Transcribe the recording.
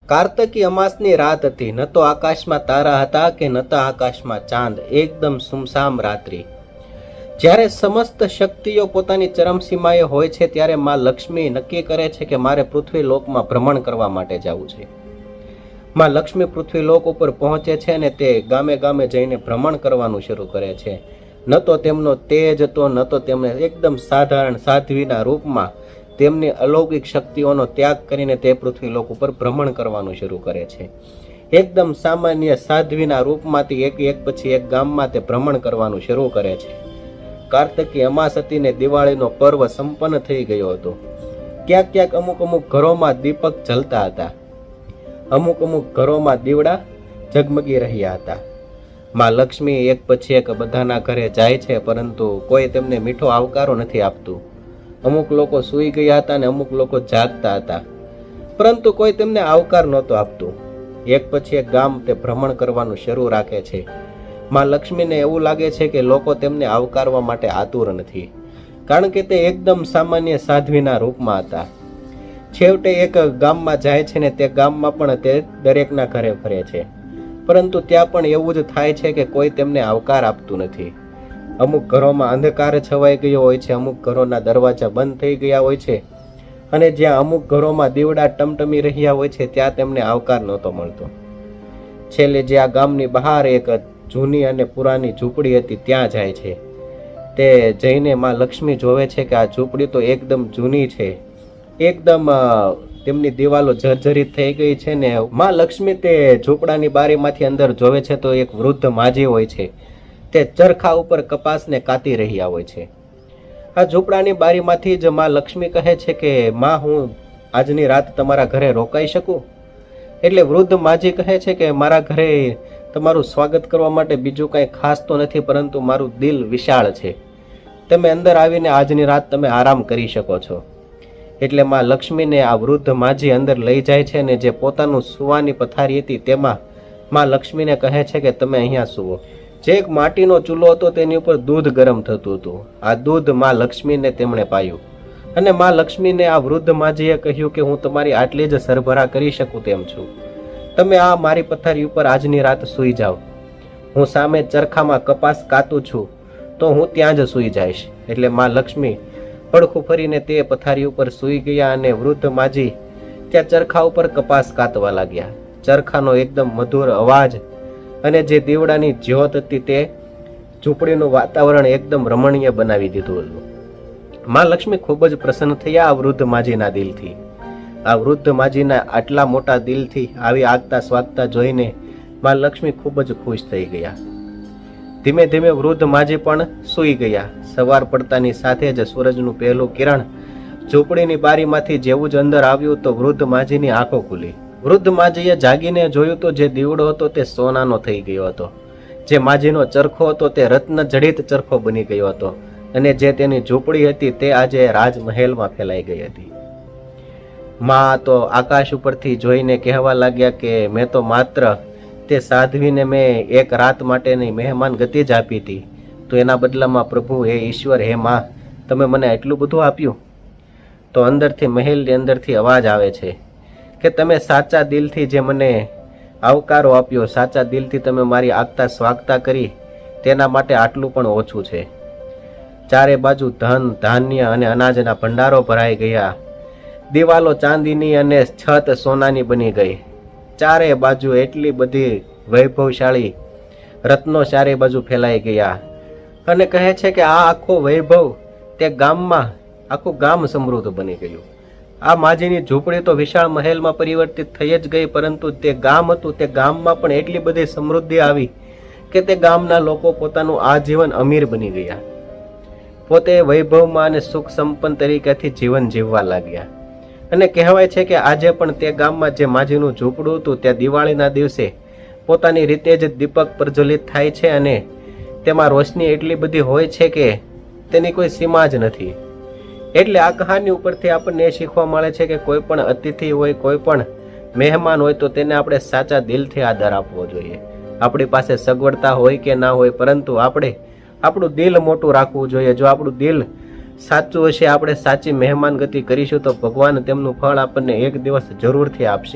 કાર્તકી અમાસની રાત હતી. ન તો આકાશમાં તારા હતા કે ન તો આકાશમાં ચાંદ. એકદમ સુમસામ રાત્રિ. જ્યારે સમસ્ત શક્તિઓ પોતાની ચરમસીમાએ હોય છે ત્યારે માં લક્ષ્મી નક્કી કરે છે કે મારે પૃથ્વી લોકમાં ભ્રમણ કરવા માટે જવું છે. માં લક્ષ્મી પૃથ્વી લોક ઉપર પહોંચે છે અને તે ગામે ગામે જઈને ભ્રમણ કરવાનું શરૂ કરે છે. ન તો તેમનો તેજ હતો, ન તો તેમને એકદમ સાધારણ સાધ્વીના રૂપમાં તેમની અલૌકિક શક્તિઓનો ત્યાગ કરીને તે પૃથ્વી લોક ઉપર ભ્રમણ કરવાનું શરૂ કરે છે. એકદમ સામાન્ય સાધ્વીના રૂપમાંથી એક પછી એક ગામમાં તે ભ્રમણ કરવાનું શરૂ કરે છે. કાર્તકી અમાસ હતી ને દિવાળીનો પર્વ સંપન્ન થઈ ગયો હતો. ક્યાંક ક્યાંક અમુક ઘરોમાં દીપક જલતા હતા, અમુક ઘરોમાં દીવડા ઝગમગી રહ્યા હતા. માં લક્ષ્મી એક પછી એક બધાના ઘરે જાય છે, પરંતુ કોઈ તેમને મીઠો આવકારો નથી આપતું. અમુક લોકો સૂઈ ગયા હતા અને અમુક લોકો જાગતા હતા, પરંતુ કોઈ તેમને આવકાર નહોતો આપતું. એક પછી એક ગામ તે ભ્રમણ કરવાનું શરૂ રાખે છે. માં લક્ષ્મીને એવું લાગે છે કે લોકો તેમને આવકારવા માટે આતુર નથી, કારણ કે તે એકદમ સામાન્ય સાધ્વીના રૂપમાં હતા. છેવટે એક ગામમાં જાય છે ને તે ગામમાં પણ તે દરેકના ઘરે ફરે છે, પરંતુ ત્યાં પણ એવું જ થાય છે કે કોઈ તેમને આવકાર આપતું નથી. અમુક ઘરોમાં અંધકાર છવાઈ ગયો હોય છે, અમુક ઘરોના દરવાજા બંધ થઈ ગયા હોય છે, અને જ્યાં અમુક ઘરોમાં દીવડા ટમટમી રહ્યા હોય છે ત્યાં તેમને આવકાર નહોતો મળતો. છેલ્લે જે આ ગામની બહાર એક જૂની અને પુરાની ઝૂંપડી હતી ત્યાં જાય છે. તે જઈને માં લક્ષ્મી જોવે છે કે આ ઝૂંપડી તો એકદમ જૂની છે, એકદમ તેમની દિવાલો જર્જરિત થઈ ગઈ છે. ને માં લક્ષ્મી તે ઝૂંપડાની બારીમાંથી અંદર જોવે છે તો એક વૃદ્ધ માજી હોય છે, તે ચરખા ઉપર કપાસને કાતી રહ્યા હોય છે. આ ઝૂંપડાની બારીમાંથી જ માં લક્ષ્મી કહે છે કે માં, હું આજની રાત તમારા ઘરે રોકાઈ શકું? એટલે વૃદ્ધ માજી કહે છે કે મારા ઘરે તમારું સ્વાગત કરવા માટે બીજું કંઈ ખાસ તો નથી, પરંતુ મારું દિલ વિશાળ છે. તમે અંદર આવીને આજની રાત તમે આરામ કરી શકો છો. એટલે માં લક્ષ્મીને આ વૃદ્ધ માજી અંદર લઈ જાય છે અને જે પોતાનું સુવાની પથારી હતી તેમાં માં લક્ષ્મીને કહે છે કે તમે અહીંયા સુવો. જે એક માટીનો ચૂલો હતો તેની ઉપર દૂધ ગરમ થતું હતું. આ દૂધ માં લક્ષ્મીને તેમણે પાયું અને માં લક્ષ્મીને આ વૃદ્ધ માજીએ કહ્યું કે હું તમારી આટલી જ સરભરા કરી શકું તેમ છું. તમે આ મારી પથારી ઉપર આજની રાત સૂઈ જાઓ. હું સામે ચરખામાં કપાસ કાતું છું તો હું ત્યાં જ સૂઈ જઈશ. એટલે માં લક્ષ્મી પડખું ફરીને તે પથારી ઉપર સૂઈ ગયા અને વૃદ્ધ માજી ત્યાં ચરખા ઉપર કપાસ કાતવા લાગ્યા. ચરખાનો એકદમ મધુર અવાજ અને જે દીવડાની જ્યોત હતી તે ઝૂંપડીનું વાતાવરણ એકદમ રમણીય બનાવી દીધું હતું. માં લક્ષ્મી ખૂબ જ પ્રસન્ન થયા આ વૃદ્ધ માજીના દિલથી. આ વૃદ્ધ માજીના આટલા મોટા દિલથી આવી આગતા સ્વાગતા જોઈને માં લક્ષ્મી ખૂબ જ ખુશ થઈ ગયા. ધીમે ધીમે વૃદ્ધ માજી પણ સૂઈ ગયા. સવાર પડતાની સાથે જ સૂરજનું પહેલું કિરણ ઝૂંપડીની બારીમાંથી જેવું જ અંદર આવ્યું તો વૃદ્ધ માજીની આંખો ખુલી. વૃદ્ધ માજીએ જાગીને જોયું તો જે દીવડો હતો તે સોનાનો થઈ ગયો હતો, જે માજીનો ચરખો હતો તે રત્ન જડિત ચરખો બની ગયો હતો, અને જે તેની ઝૂંપડી હતી તે આજે રાજમહેલમાં ફેલાઈ ગઈ હતી. માં તો આકાશ ઉપરથી જોઈને કહેવા લાગ્યા કે મેં તો માત્ર તે સાધ્વીને મેં એક રાત માટેની મહેમાન ગતિ જ આપી હતી, તો એના બદલામાં પ્રભુ, હે ઈશ્વર, હે માં, તમે મને એટલું બધું આપ્યું? તો અંદરથી મહેલની અંદરથી અવાજ આવે છે કે તમે સાચા દિલથી જે મને આવકારો આપ્યો, સાચા દિલથી તમે મારી આગતા સ્વાગતા કરી, તેના માટે આટલું પણ ઓછું છે. ચારે બાજુ ધન, ધાન્ય અને અનાજના ભંડારો ભરાઈ ગયા. દિવાલો ચાંદીની અને છત સોનાની બની ગઈ. ચારે બાજુ એટલી બધી વૈભવશાળી રત્નો ચારે બાજુ ફેલાઈ ગયા. અને કહે છે કે આ આખો વૈભવ તે ગામમાં, આખું ગામ સમૃદ્ધ બની ગયું. આ માજીની ઝૂંપડી તો વિશાળ મહેલમાં પરિવર્તિત થઈ જ ગઈ, પરંતુ તે ગામ હતું, તે ગામમાં પણ એટલી બધી સમૃદ્ધિ આવી કે તે ગામના લોકો પોતાનું આજીવન અમીર બની ગયા. પોતે વૈભવમાં અને સુખ સંપન્ન તરીકેથી જીવન જીવવા લાગ્યા. અને કહેવાય છે કે આજે પણ તે ગામમાં જે માજીનું ઝૂંપડું હતું ત્યાં દિવાળીના દિવસે પોતાની રીતે જ દીપક પ્રજ્વલિત થાય છે અને તેમાં રોશની એટલી બધી હોય છે કે તેની કોઈ સીમા જ નથી. એટલે આ કહાની ઉપરથી આપણને એ શીખવા મળે છે કે કોઈ પણ અતિથિ હોય, કોઈ પણ મહેમાન હોય તો તેને આપણે સાચા દિલથી આદર આપવો જોઈએ. આપણી પાસે સગવડતા હોય કે ના હોય, પરંતુ આપણે આપણું દિલ મોટું રાખવું જોઈએ. જો આપણું દિલ સાચું હશે, આપણે સાચી મહેમાન ગતિ કરીશું તો ભગવાન તેમનું ફળ આપણને એક દિવસ જરૂરથી આપશે.